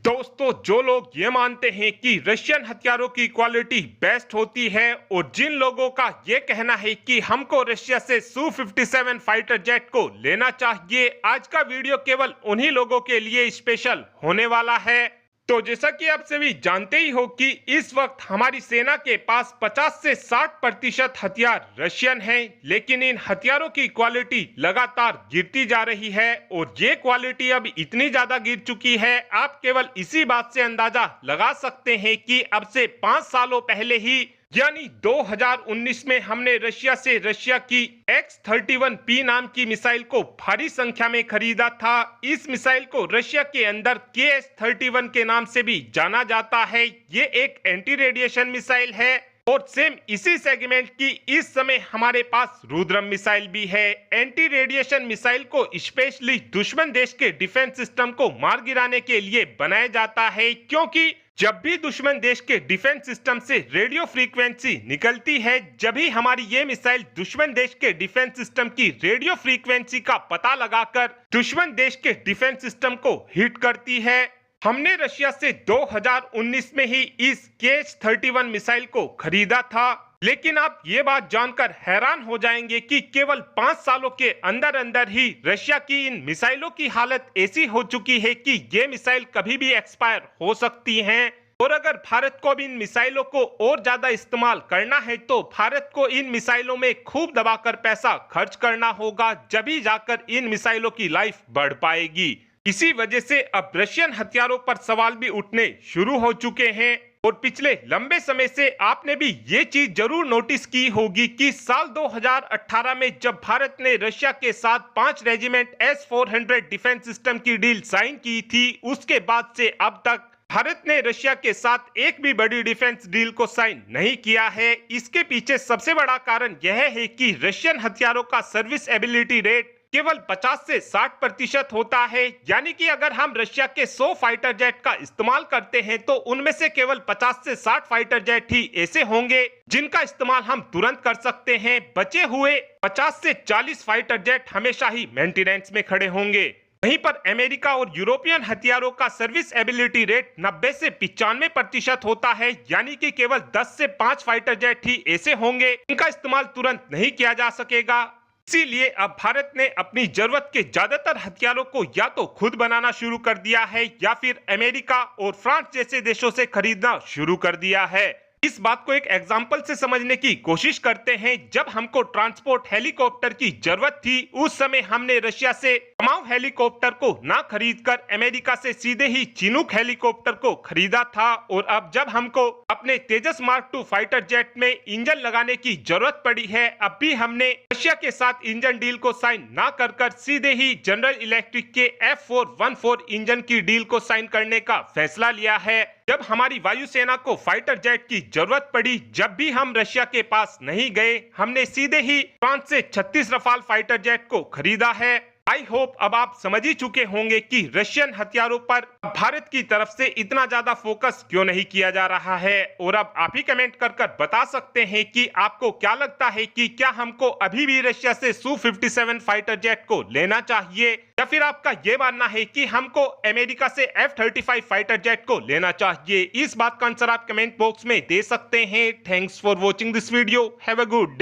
दोस्तों, जो लोग ये मानते हैं कि रशियन हथियारों की क्वालिटी बेस्ट होती है और जिन लोगों का ये कहना है कि हमको रशिया से Su-57 फाइटर जेट को लेना चाहिए, आज का वीडियो केवल उन्हीं लोगों के लिए स्पेशल होने वाला है। तो जैसा कि आप सभी जानते ही हो कि इस वक्त हमारी सेना के पास 50 से 60% हथियार रशियन हैं, लेकिन इन हथियारों की क्वालिटी लगातार गिरती जा रही है और ये क्वालिटी अब इतनी ज्यादा गिर चुकी है, आप केवल इसी बात से अंदाजा लगा सकते हैं कि अब से 5 सालों पहले ही यानी 2019 में हमने रशिया की X-31P नाम की मिसाइल को भारी संख्या में खरीदा था। इस मिसाइल को रशिया के अंदर KS-31 के नाम से भी जाना जाता है। ये एक एंटी रेडिएशन मिसाइल है और सेम इसी सेगमेंट की इस समय हमारे पास रुद्रम मिसाइल भी है। एंटी रेडिएशन मिसाइल को स्पेशली दुश्मन देश के डिफेंस सिस्टम को मार गिराने के लिए बनाया जाता है, क्योंकि जब भी दुश्मन देश के डिफेंस सिस्टम से रेडियो फ्रीक्वेंसी निकलती है, जब भी हमारी ये मिसाइल दुश्मन देश के डिफेंस सिस्टम की रेडियो फ्रीक्वेंसी का पता लगाकर दुश्मन देश के डिफेंस सिस्टम को हिट करती है। हमने रशिया से 2019 में ही इस KH-31 मिसाइल को खरीदा था, लेकिन आप ये बात जानकर हैरान हो जाएंगे कि केवल 5 सालों के अंदर अंदर ही रशिया की इन मिसाइलों की हालत ऐसी हो चुकी है कि ये मिसाइल कभी भी एक्सपायर हो सकती हैं। और अगर भारत को भी इन मिसाइलों को और ज्यादा इस्तेमाल करना है तो भारत को इन मिसाइलों में खूब दबाकर पैसा खर्च करना होगा, जब ही जाकर इन मिसाइलों की लाइफ बढ़ पाएगी। इसी वजह से अब रशियन हथियारों पर सवाल भी उठने शुरू हो चुके हैं। और पिछले लंबे समय से आपने भी ये चीज जरूर नोटिस की होगी कि साल 2018 में जब भारत ने रशिया के साथ 5 रेजिमेंट S-400 डिफेंस सिस्टम की डील साइन की थी, उसके बाद से अब तक भारत ने रशिया के साथ एक भी बड़ी डिफेंस डील को साइन नहीं किया है। इसके पीछे सबसे बड़ा कारण यह है कि रशियन हथियारों का सर्विस एबिलिटी रेट केवल 50 से 60% होता है, यानी कि अगर हम रशिया के 100 फाइटर जेट का इस्तेमाल करते हैं तो उनमें से केवल 50 से 60 फाइटर जेट ही ऐसे होंगे जिनका इस्तेमाल हम तुरंत कर सकते हैं। बचे हुए 50 से 40 फाइटर जेट हमेशा ही मेंटेनेंस में खड़े होंगे। वहीं पर अमेरिका और यूरोपियन हथियारों का सर्विस एबिलिटी रेट 90 से 95% होता है, यानी कि केवल 10 से 5 फाइटर जेट ही ऐसे होंगे इनका इस्तेमाल तुरंत नहीं किया जा सकेगा। इसीलिए अब भारत ने अपनी जरूरत के ज्यादातर हथियारों को या तो खुद बनाना शुरू कर दिया है या फिर अमेरिका और फ्रांस जैसे देशों से खरीदना शुरू कर दिया है। इस बात को एक एग्जाम्पल से समझने की कोशिश करते हैं। जब हमको ट्रांसपोर्ट हेलीकॉप्टर की जरूरत थी, उस समय हमने रशिया से कमाऊ हेलीकॉप्टर को ना खरीदकर अमेरिका से सीधे ही चिनूक हेलीकॉप्टर को खरीदा था। और अब जब हमको अपने तेजस मार्क 2 फाइटर जेट में इंजन लगाने की जरूरत पड़ी है, अब भी हमने रशिया के साथ इंजन डील को साइन ना कर सीधे ही जनरल इलेक्ट्रिक के F414 इंजन की डील को साइन करने का फैसला लिया है। जब हमारी वायुसेना को फाइटर जेट की जरूरत पड़ी, जब भी हम रशिया के पास नहीं गए, हमने सीधे ही फ्रांस से 36 रफाल फाइटर जेट को खरीदा है। आई होप अब आप समझ ही चुके होंगे कि रशियन हथियारों पर भारत की तरफ से इतना ज्यादा फोकस क्यों नहीं किया जा रहा है। और अब आप ही कमेंट कर बता सकते हैं कि आपको क्या लगता है कि क्या हमको अभी भी रशिया से Su-57 फाइटर जेट को लेना चाहिए, या फिर आपका ये मानना है कि हमको अमेरिका से F-35 फाइटर जेट को लेना चाहिए। इस बात का आंसर आप कमेंट बॉक्स में दे सकते हैं। Thanks for watching this video. Have a good day.